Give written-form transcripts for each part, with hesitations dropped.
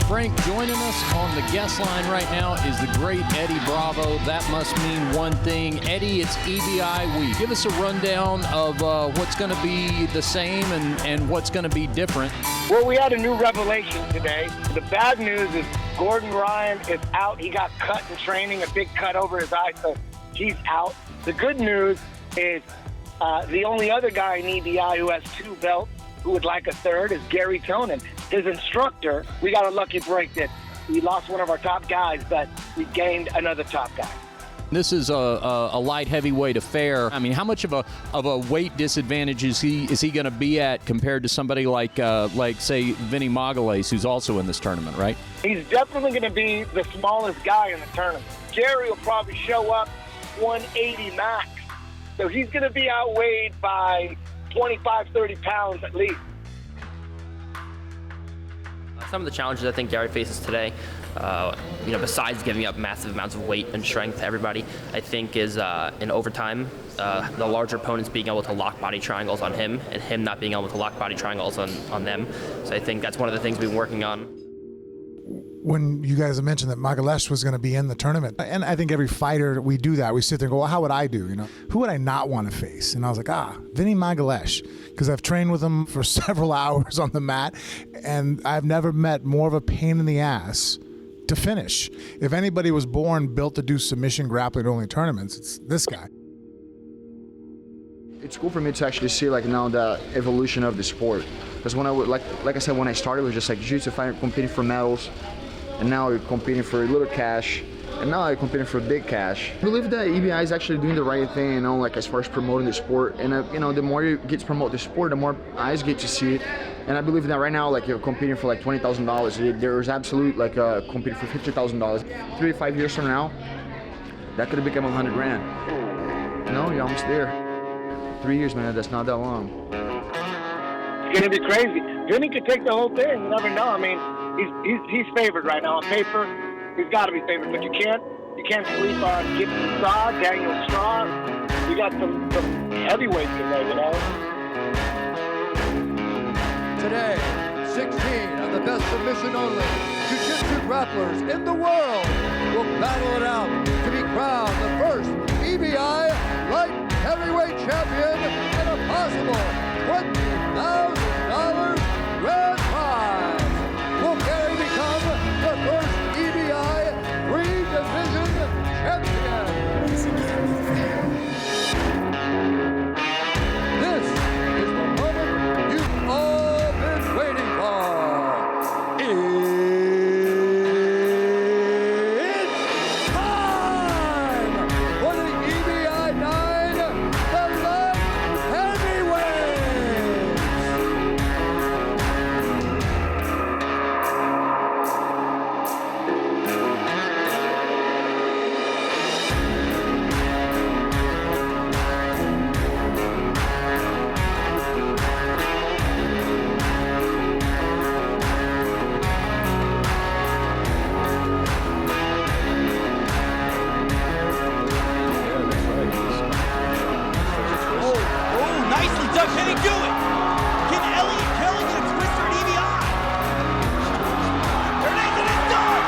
Frank, joining us on the guest line right now is the great Eddie Bravo. That must mean one thing. Eddie, it's EBI week. Give us a rundown of what's going to be the same and what's going to be different. Well, we had a new revelation today. The bad news is Gordon Ryan is out. He got cut in training, a big cut over his eye, so he's out. The good news is the only other guy in EBI who has 2 belts, who would like a third, is Garry Tonon. His instructor, we got a lucky break that we lost one of our top guys, but we gained another top guy. This is a light heavyweight affair. I mean, how much of a weight disadvantage is he going to be at compared to somebody like say Vinny Magalhaes, who's also in this tournament, right? He's definitely going to be the smallest guy in the tournament. Garry will probably show up 180 max, so he's going to be outweighed by 25, 30 pounds at least. Some of the challenges I think Garry faces today, besides giving up massive amounts of weight and strength to everybody, I think is in overtime, the larger opponents being able to lock body triangles on him and him not being able to lock body triangles on them. So I think that's one of the things we've been working on. When you guys have mentioned that Magalhaes was going to be in the tournament, and I think every fighter, we do that. We sit there and go, well, how would I do? Who would I not want to face? And I was like, Vinny Magalhaes, because I've trained with him for several hours on the mat, and I've never met more of a pain in the ass to finish. If anybody was born built to do submission grappling only tournaments, it's this guy. It's cool for me to actually see now the evolution of the sport, because when I would like I said, when I started, it was just like jiu-jitsu fighter competing for medals. And now you're competing for a little cash, and now you're competing for big cash. I believe that EBI is actually doing the right thing, as far as promoting the sport. And the more you get to promote the sport, the more eyes get to see it. And I believe that right now, you're competing for $20,000. There's absolute competing for $50,000. 3 to 5 years from now, that could have become $100 grand. You're almost there. 3 years, man, that's not that long. It's gonna be crazy. Vinny could take the whole thing. You never know. I mean, he's favored right now on paper. He's got to be favored, but you can't sleep on Gibson Straw, Daniel Straw. We got some heavyweights today, Today, 16 of the best submission only jiu-jitsu grapplers in the world will battle it out to be crowned the first EBI light heavyweight champion and a possible $20,000 grand prize. Will Garry become the first EBI 3-division champion? This is the moment you've all been waiting for. It's time for the EBI 9, the light heavyweights. Nicely done. Can he do it? Can Elliot Kelly get a twister at EBI? There it is, and it's done!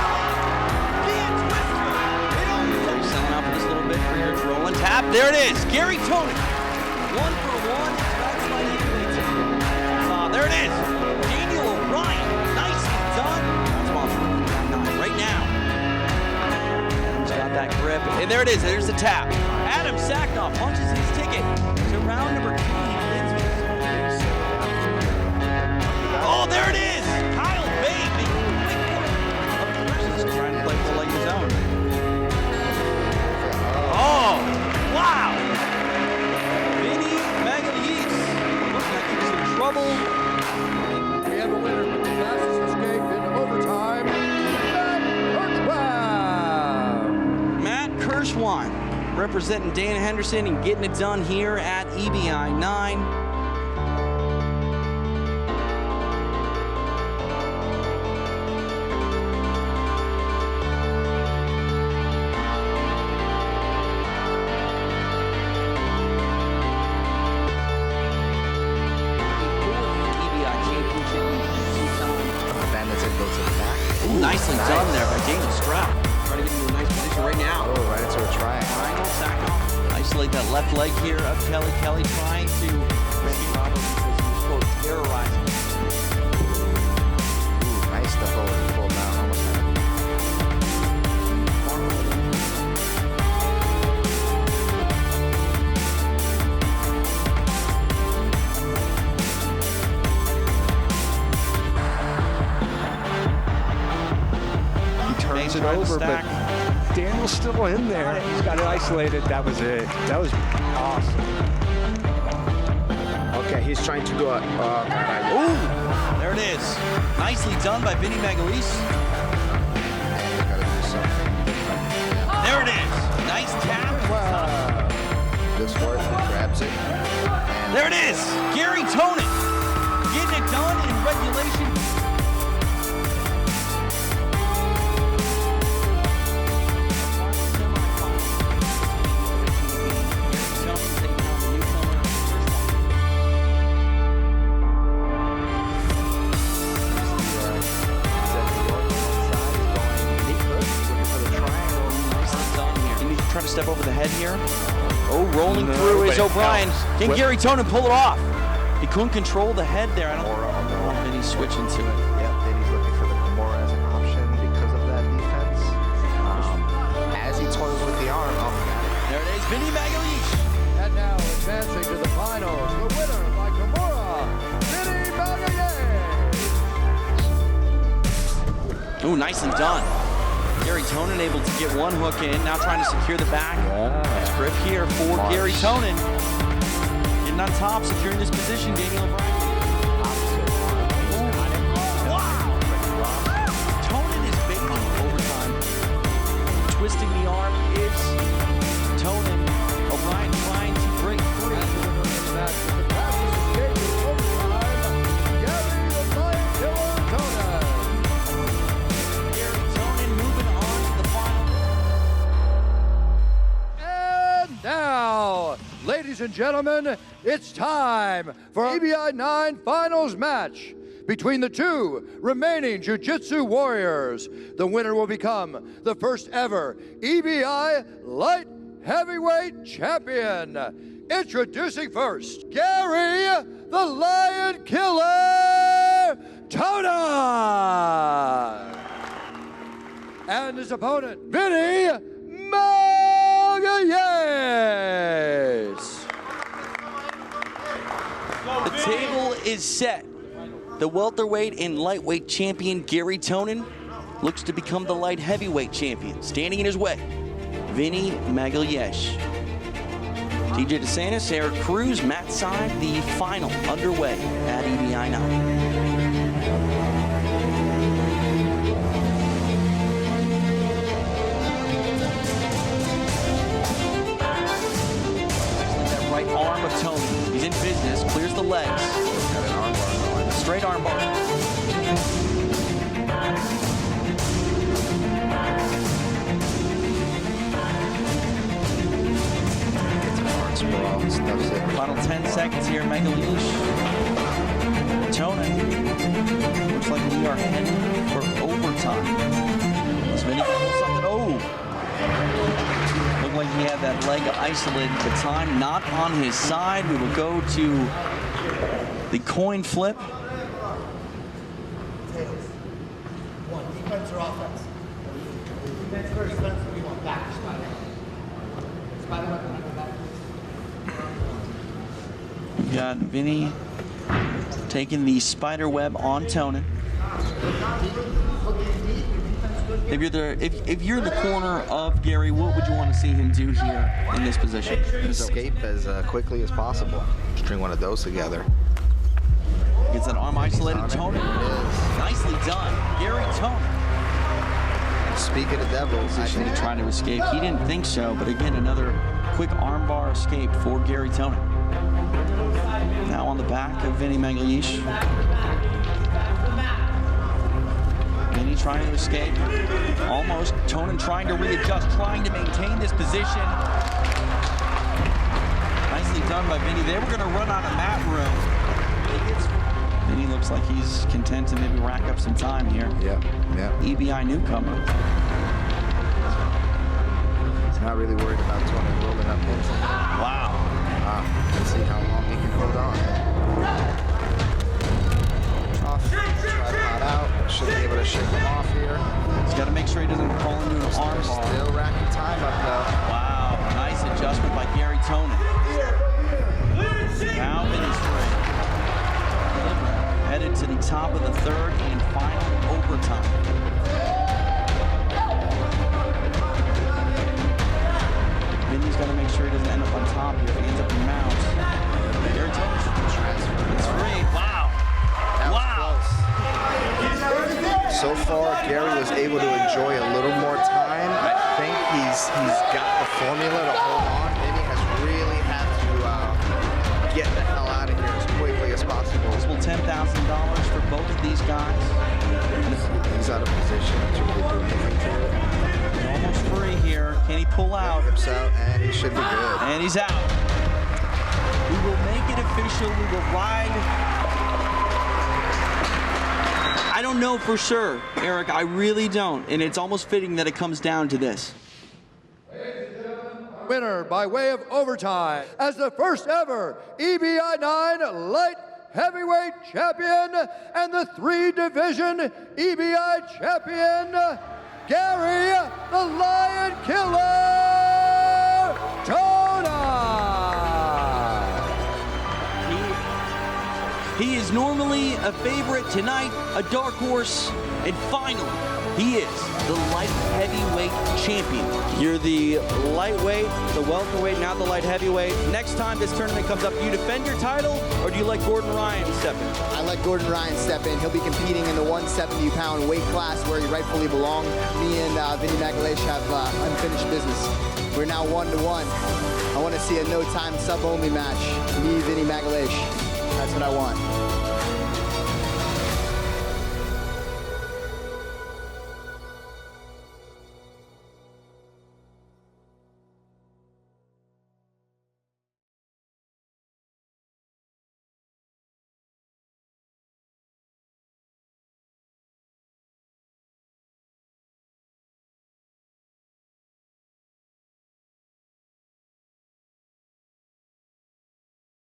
Elliot Kelly, the twister. Selling out for this little bit for your throw and tap. There it is. Garry Tonon. 1 for 1. That's by the heavyweight. There it is. Daniel O'Brien. Nicely done. That's off right now. He's got that grip. And there it is. There's the tap. Adam Sacknoff punches his ticket to round number 2. Oh, there it is! Kyle Bay making a quick work of the versus, trying to play full like his own. Oh, wow! Vinny Magalhaes looks like he's in trouble. We have a winner with the fastest escape in overtime, Matt Kirschwan representing Dana Henderson and getting it done here at EBI 9. event that's Ooh, nicely done there by Daniel Stroud. Trying to get into a nice position right now. Oh, right into a triangle. Triangle, sack off. Isolate that left leg here of Kelly. Kelly trying to Randy Bravo because he was, quote, terrorizing. Ooh, nice step over and pull down. Almost had it. Turns it over, but Daniel's still in there. He's got it isolated. That was it. That was awesome. Okay, he's trying to go. Ooh, there it is. Nicely done by Vinny Magalhaes. There it is. Nice tap. Wow. This work, grabs it. There it is. Garry Tonon getting it done in regulation. Trying to step over the head here. Oh, rolling through is O'Brien. Can Garry Tonon pull it off? He couldn't control the head there. I don't know. And he's switching to it. Yep, then he's looking for the Kimura as an option because of that defense. As he toys with the arm, there it is, Vinny Magalhaes. And now advancing to the finals, the winner by Kimura, Vinny Magalhaes. Ooh, nicely done. Garry Tonon able to get one hook in, now trying to secure the back. Nice grip here for Garry Tonon. Getting on top, securing this position, Daniel O'Brien. Wow! Tonon is baiting overtime. Twisting the arm is Tonon. O'Brien trying to break free. Ladies and gentlemen, it's time for EBI 9 finals match between the two remaining Jiu-Jitsu warriors. The winner will become the first ever EBI Light Heavyweight Champion. Introducing first, Garry the Lion Killer Tonon. And his opponent, Vinny Magalhaes. The table is set. The welterweight and lightweight champion Garry Tonon looks to become the light heavyweight champion. Standing in his way, Vinny Magalhaes. TJ DeSantis, Eric Cruz, Matt Side, the final underway at EBI 9. Arm of Tonon. He's in business, clears the legs. got an arm bar going. Straight arm bar. Final 10 seconds here, Magalhaes. Tonon. Looks like we are heading for overtime. Is Vinny gonna pull something? Oh! Looked like he had that leg isolated at the time, not on his side. We will go to the coin flip. Defense or offense? Defense first, defense we want back. Spider weapon, back. We've got Vinny taking the spider web on Tonon. If you're in the corner of Garry, what would you want to see him do here in this position? Escape as quickly as possible. String one of those together. Gets that arm isolated. Tonon. Nicely done. Garry Tonon. Speak of the devil. Position to try to escape. He didn't think so, but again, another quick armbar escape for Garry Tonon. Now on the back of Vinny Magalhaes. Vinny trying to escape. Almost. Tonon trying to readjust, trying to maintain this position. Nicely done by Vinny. They were going to run out of mat room. Vinny looks like he's content to maybe rack up some time here. Yeah. EBI newcomer. He's not really worried about Tonon rolling up into him. Wow. Let's see how long he can hold on. Off, tripod out. Should be able to shake him off here. He's got to make sure he doesn't fall into an arm bar. Still racking time up though. Wow, nice adjustment by Garry Tonon. Now Vinny's free. Headed to the top of the third and final overtime. Vinny's got to make sure he doesn't end up on top here. If he ends up in mounts. Garry Tonon transfer. It's free. Wow. Wow. So far, Garry was able to enjoy a little more time. I think he's got the formula to hold on. Vinny has really had to get the hell out of here as quickly as possible. Possible $10,000 for both of these guys. He's out of position to really do anything to it. He's almost free here. Can he pull out? Hips out, and he should be good. And he's out. We will make it official. We will ride. I don't know for sure, Eric. I really don't. And it's almost fitting that it comes down to this. Winner by way of overtime as the first ever EBI 9 Light Heavyweight Champion and the 3-division EBI Champion, Garry the Lion Killer Tonon. He is normally a favorite, tonight a dark horse, and finally, he is the light heavyweight champion. You're the lightweight, the welterweight, now the light heavyweight. Next time this tournament comes up, do you defend your title, or do you let Gordon Ryan step in? I let Gordon Ryan step in. He'll be competing in the 170-pound weight class where he rightfully belongs. Me and Vinny Magalhaes have unfinished business. We're now 1-1. I want to see a no-time sub-only match. Me, Vinny Magalhaes. That's what I want.